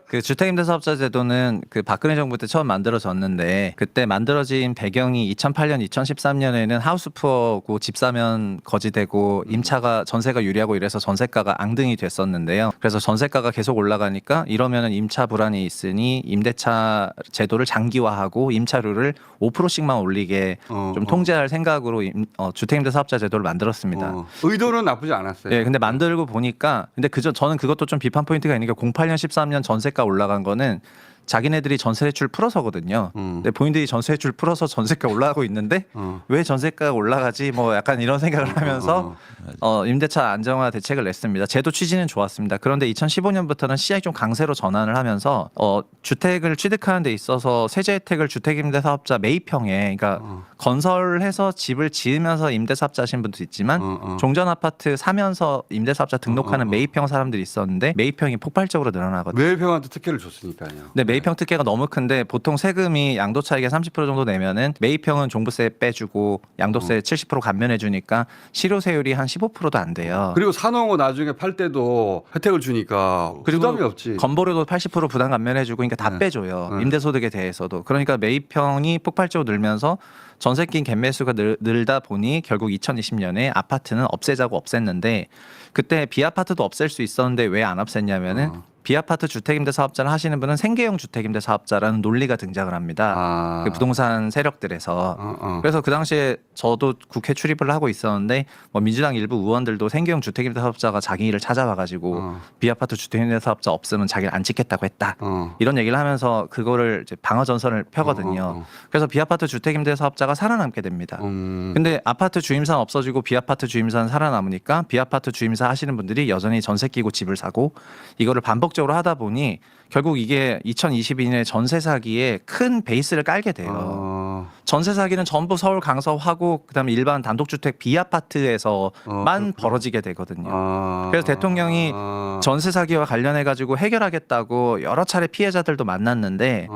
그 주택임대사업자 제도는 그 박근혜 정부 때 처음 만들어졌는데 그때 만들어진 배경이 2008년, 2013년에는 하우스푸어고 집 사면 거지되고 임차가 전세가 유리하고 이래서 전세가가 앙등이 됐었는데요. 그래서 전세가가 계속 올라가니까 이러면은 임차 불안이 있으니 임대차 제도를 장기화하고 임차료를 5%씩만 올리게 좀 통제할 생각으로 주택임대사업자 제도를 만들었습니다. 의도는 나쁘지 않았어요. 예, 근데 만들고 보니까 근데 저는 그것도 좀 비판 포인트가 있는 게 08년, 13년 전세가 올라간 거는 자기네들이 전세 대출 풀어서거든요. 근데 본인들이 전세 대출 풀어서 전세가 올라가고 있는데 왜 전세가가 올라가지? 뭐 약간 이런 생각을 하면서 임대차 안정화 대책을 냈습니다. 제도 취지는 좋았습니다. 그런데 2015년부터는 시장이 좀 강세로 전환을 하면서 주택을 취득하는 데 있어서 세제 혜택을 주택임대사업자 매입형에 그러니까 건설해서 집을 지으면서 임대사업자 하신 분도 있지만 종전 아파트 사면서 임대사업자 등록하는 매입형 사람들이 있었는데 매입형이 폭발적으로 늘어나거든요. 매입형한테 특혜를 줬으니까요. 네, 매입형 특혜가 너무 큰데 보통 세금이 양도차익의 30% 정도 내면은 매입형은 종부세 빼주고 양도세 70% 감면해 주니까 실효세율이 한 15%도 안 돼요. 그리고 사놓은 나중에 팔 때도 혜택을 주니까 부담이 없지. 건보료도 80% 부담 감면해주고 그러니까 다 빼줘요. 임대소득에 대해서도. 그러니까 매입형이 폭발적으로 늘면서 전세 끼인 갭매수가 늘다 보니 결국 2020년에 아파트는 없애자고 없앴는데 그때 비아파트도 없앨 수 있었는데 왜 안 없앴냐면은 비아파트 주택임대사업자를 하시는 분은 생계형 주택임대사업자라는 논리가 등장을 합니다. 그 부동산 세력들에서. 그래서 그 당시에 저도 국회 출입을 하고 있었는데 뭐 민주당 일부 의원들도 생계형 주택임대사업자가 자기 일을 찾아와가지고 비아파트 주택임대사업자 없으면 자기를 안 찍겠다고 했다. 이런 얘기를 하면서 그거를 이제 방어 전선을 펴거든요. 그래서 비아파트 주택임대사업자가 살아남게 됩니다. 근데 아파트 주임사는 없어지고 비아파트 주임사는 살아남으니까 비아파트 주임사 하시는 분들이 여전히 전세 끼고 집을 사고 이거를 반복적으로 하다 보니 결국 이게 2022년에 전세 사기에 큰 베이스를 깔게 돼요. 전세 사기는 전부 서울 강서하고 그다음에 일반 단독주택 비아파트에서만 벌어지게 되거든요. 그래서 대통령이 전세 사기와 관련해 가지고 해결하겠다고 여러 차례 피해자들도 만났는데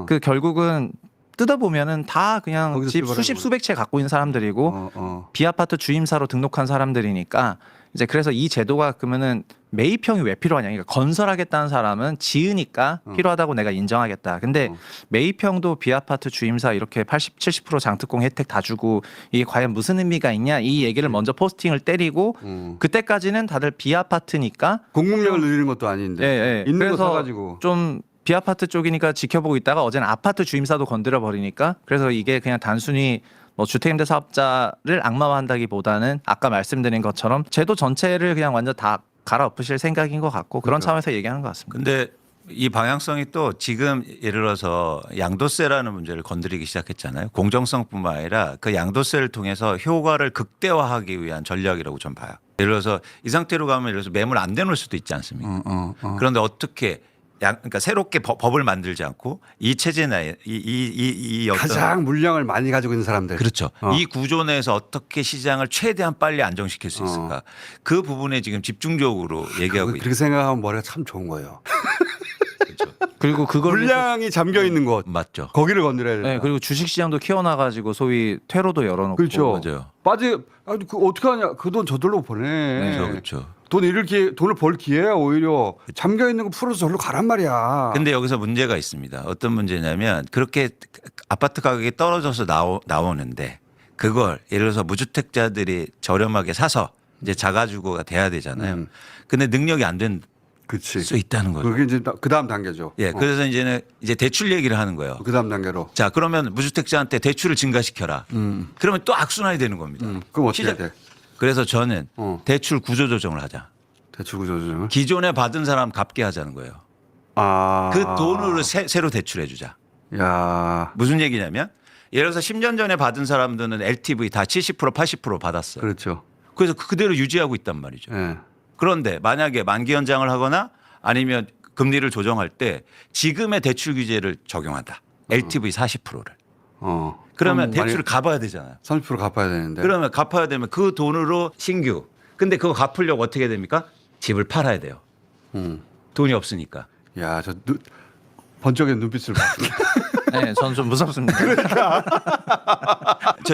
그 결국은 뜯어보면은 다 그냥 집 수십 수백 채 갖고 있는 사람들이고 비아파트 주임사로 등록한 사람들이니까 이제 그래서 이 제도가 그러면은 매입형이 왜 필요하냐? 그러니까 건설하겠다는 사람은 지으니까 필요하다고 내가 인정하겠다. 근데 매입형도 비아파트 주임사 이렇게 80, 70% 장특공 혜택 다 주고 이게 과연 무슨 의미가 있냐? 이 얘기를 먼저 포스팅을 때리고 그때까지는 다들 비아파트니까 공급력을 늘리는 것도 아닌데 예. 있는 거 그래서 사가지고 좀 비아파트 쪽이니까 지켜보고 있다가 어제는 아파트 주임사도 건드려 버리니까 그래서 이게 그냥 단순히 뭐 주택임대사업자를 악마화한다기보다는 아까 말씀드린 것처럼 제도 전체를 그냥 완전 다 갈아엎으실 생각인 것 같고 그런 차원에서 얘기하는 것 같습니다. 근데 이 방향성이 또 지금 예를 들어서 양도세라는 문제를 건드리기 시작했잖아요. 공정성뿐만 아니라 그 양도세를 통해서 효과를 극대화하기 위한 전략이라고 좀 봐요. 예를 들어서 이 상태로 가면 예를 들어서 매물 안 내놓을 수도 있지 않습니까? 그런데 어떻게 그러니까 새롭게 법을 만들지 않고 이 체제나 이 어떤 가장 물량을 많이 가지고 있는 사람들. 그렇죠. 이 구조 내에서 어떻게 시장을 최대한 빨리 안정시킬 수 있을까? 그 부분에 지금 집중적으로 얘기하고 있죠. 그렇게 생각하면 머리가 참 좋은 거예요. 그렇죠. 그리고 그걸 물량이 잠겨 있는 곳 맞죠. 거기를 건드려야 된다. 네, 그리고 주식시장도 키워놔가지고 소위 퇴로도 열어놓고 그렇죠. 맞아요. 그 어떻게 하냐? 그 돈 저절로 보내. 그렇죠. 돈을 벌 기회야 오히려 잠겨 있는 거 풀어서 저리로 가란 말이야. 근데 여기서 문제가 있습니다. 어떤 문제냐면 그렇게 아파트 가격이 떨어져서 나오는데 그걸 예를 들어서 무주택자들이 저렴하게 사서 이제 자가주거가 돼야 되잖아요. 근데 능력이 안 된 수 있다는 거죠. 그게 이제 그 다음 단계죠. 예, 그래서 이제는 대출 얘기를 하는 거예요. 그 다음 단계로. 자, 그러면 무주택자한테 대출을 증가시켜라. 그러면 또 악순환이 되는 겁니다. 그럼 어떻게 해야 돼? 그래서 저는 대출 구조 조정을 하자. 대출 구조 조정을. 기존에 받은 사람 갚게 하자는 거예요. 그 돈으로 새로 대출해 주자. 야, 무슨 얘기냐면 예를 들어서 10년 전에 받은 사람들은 LTV 다 70% 80% 받았어요. 그렇죠. 그래서 그대로 유지하고 있단 말이죠. 예. 그런데 만약에 만기 연장을 하거나 아니면 금리를 조정할 때 지금의 대출 규제를 적용한다. LTV 40%를. 그러면 대출을 갚아야 되잖아요. 30% 갚아야 되는데. 그러면 갚아야 되면 그 돈으로 신규. 근데 그거 갚으려고 어떻게 됩니까? 집을 팔아야 돼요. 돈이 없으니까. 야, 번쩍이는 눈빛을 봐. 네, 저는 좀 무섭습니다.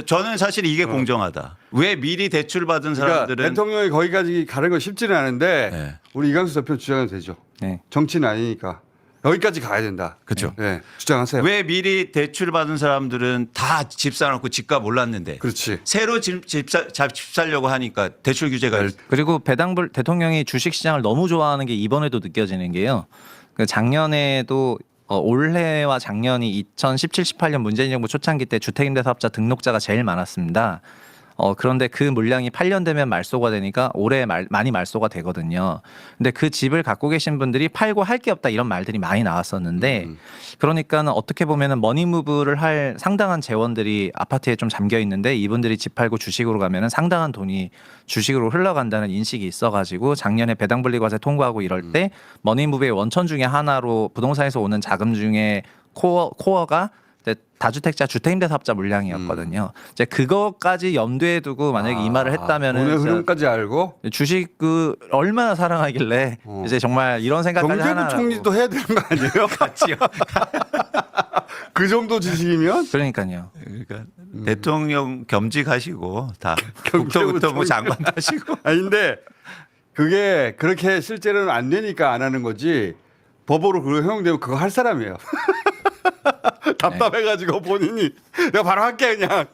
저는 사실 이게 공정하다. 왜 미리 대출 받은 사람들은 그러니까 대통령이 거기까지 가는 건 쉽지는 않은데 네. 우리 이광수 대표 주장은 되죠. 네. 정치는 아니니까. 여기까지 가야 된다. 그렇죠. 네, 주장하세요. 왜 미리 대출 받은 사람들은 다 집 사놓고 집값 올랐는데 그렇지. 새로 집 살려고 하니까 대출 규제가 그리고 배당불 대통령이 주식시장을 너무 좋아하는 게 이번에도 느껴지는 게요. 그 작년에도 올해와 작년이 2017, 18년 문재인 정부 초창기 때 주택임대사업자 등록자가 제일 많았습니다. 그런데 그 물량이 8년 되면 말소가 되니까 올해 많이 말소가 되거든요. 근데 그 집을 갖고 계신 분들이 팔고 할 게 없다 이런 말들이 많이 나왔었는데 그러니까는 어떻게 보면은 머니무브를 할 상당한 재원들이 아파트에 좀 잠겨 있는데 이분들이 집 팔고 주식으로 가면은 상당한 돈이 주식으로 흘러간다는 인식이 있어가지고 작년에 배당분리과세 통과하고 이럴 때 머니무브의 원천 중에 하나로 부동산에서 오는 자금 중에 코어가 다주택자 주택임대사업자 물량이었거든요. 이제 그거까지 염두에 두고 만약에 이 말을 했다면은 돈의 흐름까지 알고 주식 얼마나 사랑하길래 이제 정말 이런 생각까지 경제부 하나. 총리도 해야 되는 거 아니에요? 같이요. 그 정도 지식이면 그러니까요. 그러니까 대통령 겸직하시고 다 경제부 국토부 총리. 장관 하시고 아닌데 그게 그렇게 실제로는 안 되니까 안 하는 거지. 법으로 그거 허용되면 그거 할 사람이에요. 답답해가지고 본인이 내가 바로 할게 그냥.